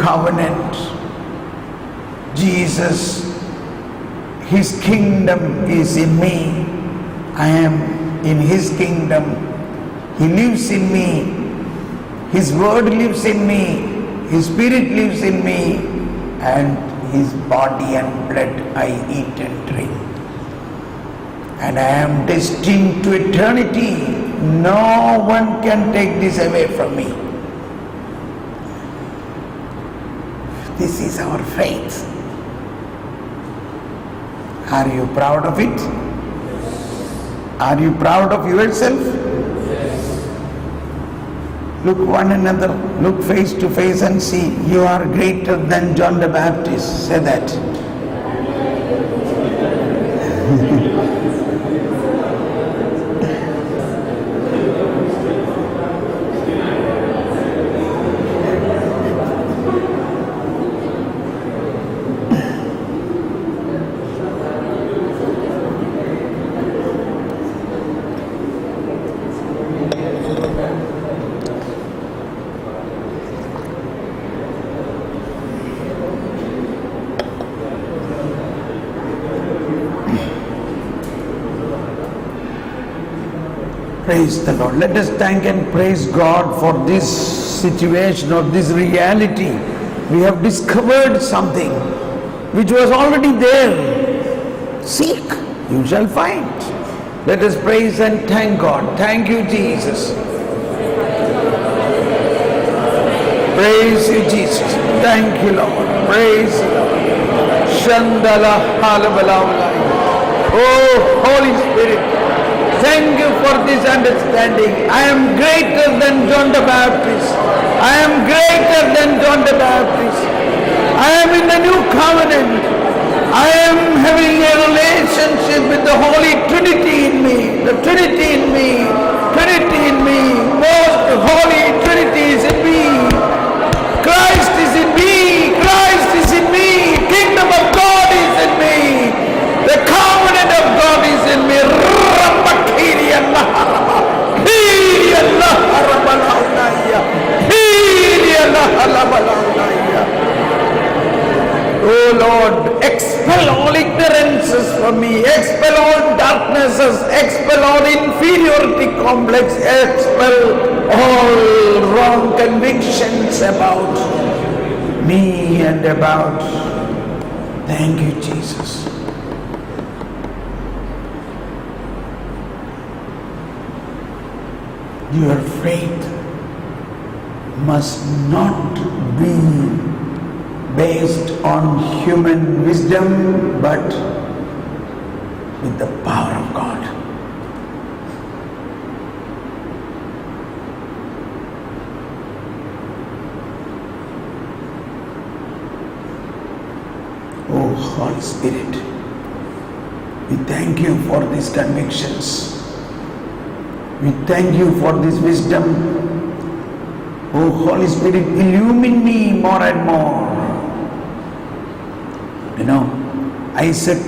covenant. Jesus, His kingdom is in me. I am in His kingdom. He lives in me. His word lives in me. His spirit lives in me. And His body and blood I eat and drink. And I am destined to eternity. No one can take this away from me. This is our faith. Are you proud of it? Are you proud of yourself? Look one another, look face to face and see, you are greater than John the Baptist. Say that. Praise the Lord. Let us thank and praise God for this situation or this reality. We have discovered something which was already there. Seek, you shall find. Let us praise and thank God. Thank you, Jesus. Praise you, Jesus. Thank you, Lord. Praise you, Lord. Shandala halabalawalai. Oh, Holy Spirit. Thank you for this understanding. I am greater than John the Baptist. I am greater than John the Baptist. I am in the new covenant. I am having a relationship with the Holy Trinity in me. The Trinity in me. Trinity in me. Most Holy Trinity is in me. Christ is in me. Christ is in me. Kingdom of God is in me. The covenant of God is in me. Oh Lord, expel all ignorances from me, expel all darknesses, expel all inferiority complex, expel all wrong convictions about me and about. Thank you, Jesus. Your faith must not be based on human wisdom, but with the power of God. Oh, Holy Spirit, we thank you for these convictions. We thank you for this wisdom. Oh, Holy Spirit, illumine me more and more. You know, Isaac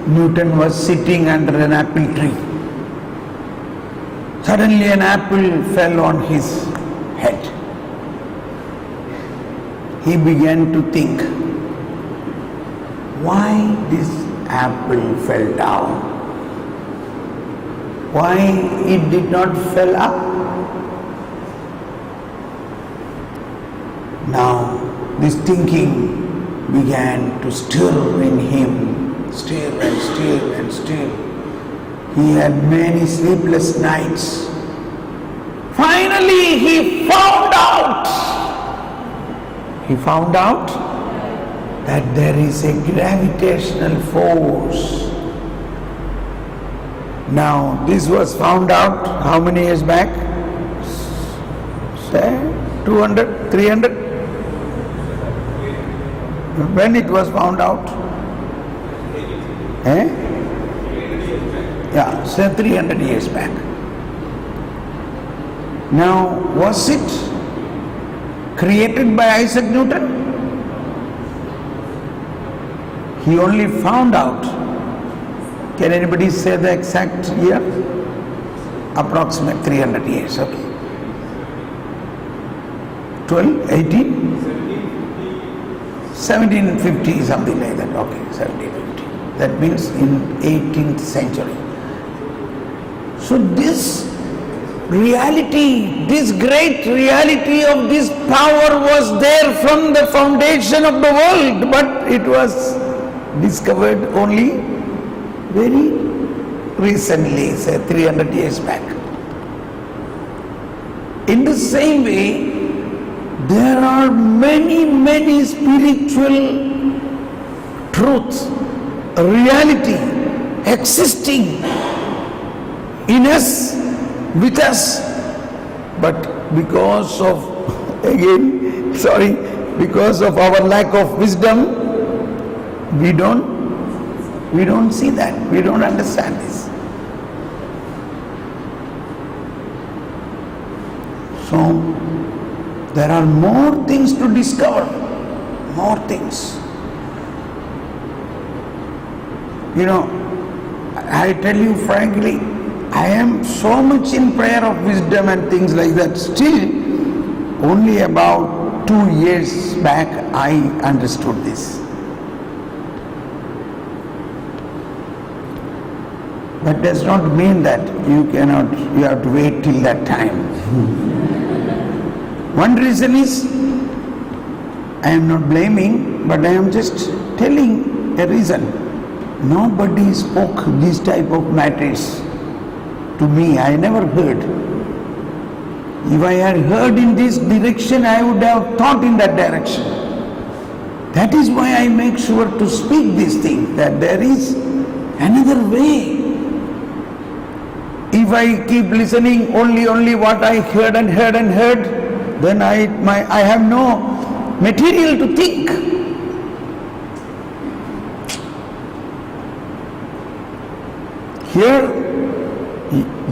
Newton was sitting under an apple tree. Suddenly an apple fell on his head. He began to think, why this apple fell down? Why it did not fell up? Now this thinking began to stir in him, stir and stir and stir. He had many sleepless nights. Finally he found out that there is a gravitational force. Now this was found out how many years back? Say 200, 300? When it was found out? Yeah, say 300 years back. Now, was it created by Isaac Newton? He only found out. Can anybody say the exact year? Approximate 300 years, okay. 12, 18? 1750, something like that. Okay, 1750. That means in 18th century. So this reality, this great reality of this power was there from the foundation of the world, but it was discovered only very recently, say 300 years back. In the same way, there are many spiritual truths, reality existing in us, with us, but because of, because of our lack of wisdom, we don't see that, we don't understand this. So there are more things to discover, more things. You know, I tell you frankly, I am so much in prayer of wisdom and things like that. Still, only about 2 years back I understood this. That does not mean that you have to wait till that time. One reason is, I am not blaming, but I am just telling a reason. Nobody spoke these type of matters to me. I never heard. If I had heard in this direction, I would have thought in that direction. That is why I make sure to speak this thing, that there is another way. If I keep listening only what I heard, then I have no material to think. Here,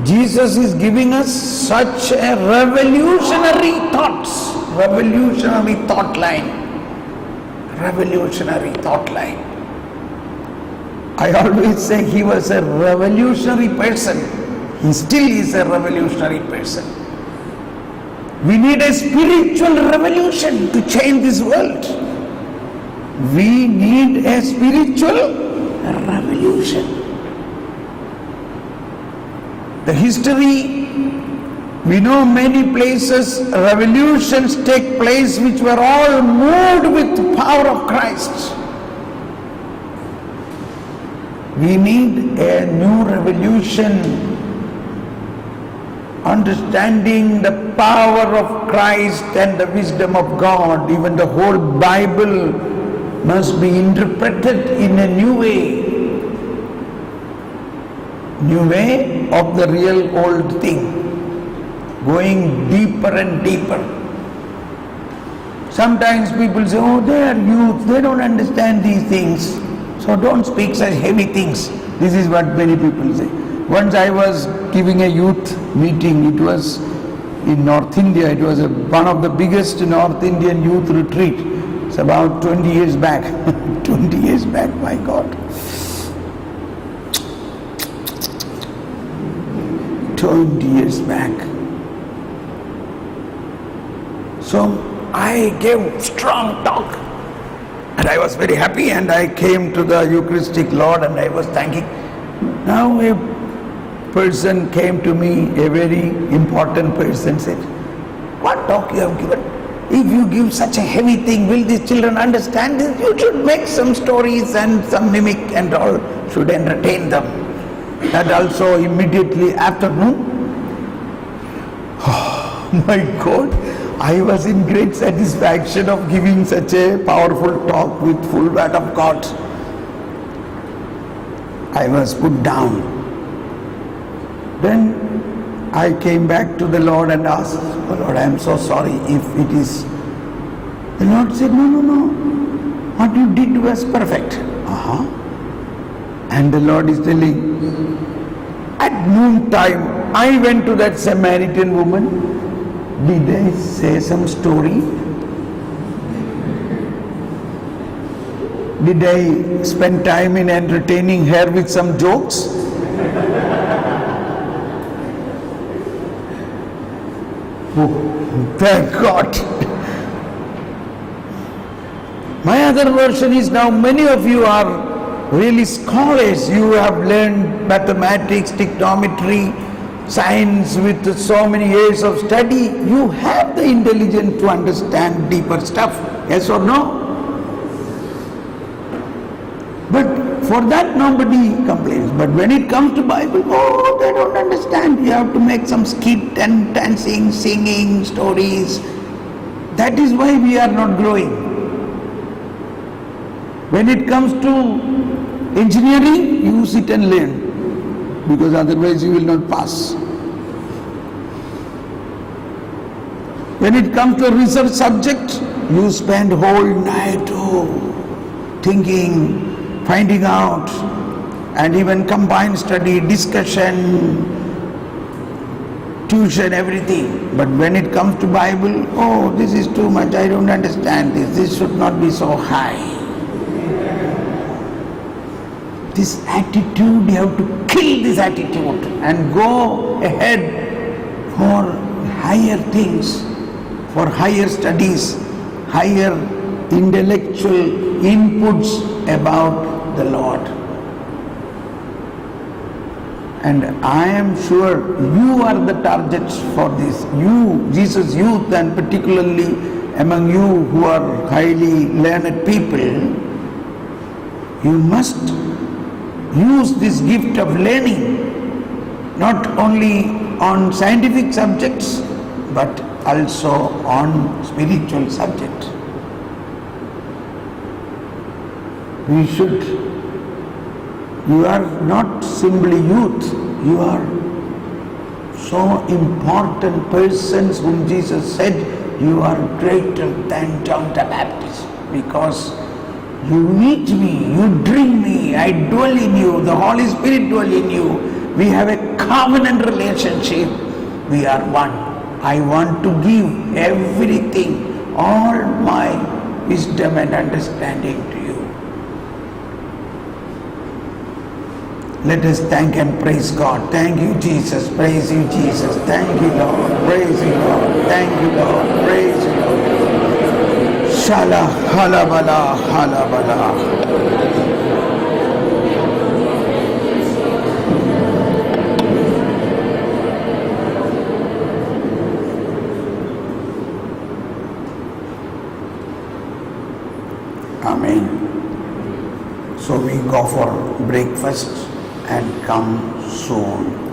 Jesus is giving us such a revolutionary thought line. I always say he was a revolutionary person. He still is a revolutionary person. We need a spiritual revolution to change this world. We need a spiritual revolution. The history, we know many places revolutions take place which were all moved with the power of Christ. We need a new revolution, understanding the power of Christ and the wisdom of God. Even the whole Bible must be interpreted in a new way of the real old thing, going deeper and deeper. Sometimes people say, oh, they are youth, they don't understand these things, so don't speak such heavy things. This is what many people say. Once I was giving a youth meeting, it was in North India, it was one of the biggest North Indian youth retreat. It's about 20 years back. 20 years back, my God. 20 years back. So I gave strong talk and I was very happy, and I came to the Eucharistic Lord and I was thanking. Now a person came to me, a very important person, said, what talk you have given? If you give such a heavy thing, will these children understand this? You should make some stories and some mimic and all, should entertain them. That also immediately afternoon. Oh my God, I was in great satisfaction of giving such a powerful talk with full word of God. I was put down. Then I came back to the Lord and asked, oh Lord, I am so sorry if it is. The Lord said, no, what you did was perfect. And the Lord is telling, at noon time, I went to that Samaritan woman. Did I say some story? Did I spend time in entertaining her with some jokes? Oh, thank God. My other version is now many of you are really scholars. You have learned mathematics, trigonometry, science with so many years of study. You have the intelligence to understand deeper stuff. Yes or no? But for that nobody complains. But when it comes to Bible, oh, they don't understand. You have to make some skit and dancing, singing, stories. That is why we are not growing. When it comes to engineering, you sit and learn, because otherwise you will not pass. When it comes to a research subject, you spend whole night thinking, finding out, and even combined study, discussion, tuition, everything. But when it comes to Bible, oh, this is too much, I don't understand this, this should not be so high. This attitude, you have to kill this attitude and go ahead for higher things, for higher studies, higher intellectual inputs about the Lord. And I am sure you are the targets for this. You, Jesus youth, and particularly among you who are highly learned people, you must use this gift of learning not only on scientific subjects but also on spiritual subjects. We should, you are not simply youth, you are so important persons whom Jesus said you are greater than John the Baptist, because you meet me, you drink me, I dwell in you, the Holy Spirit dwell in you. We have a covenant relationship. We are one. I want to give everything, all my wisdom and understanding to you. Let us thank and praise God. Thank you, Jesus. Praise you, Jesus. Thank you, Lord. Praise you, Lord. Thank you, Lord. Praise you, Lord. Shala halabala halabala. Amen. So we go for breakfast and come soon.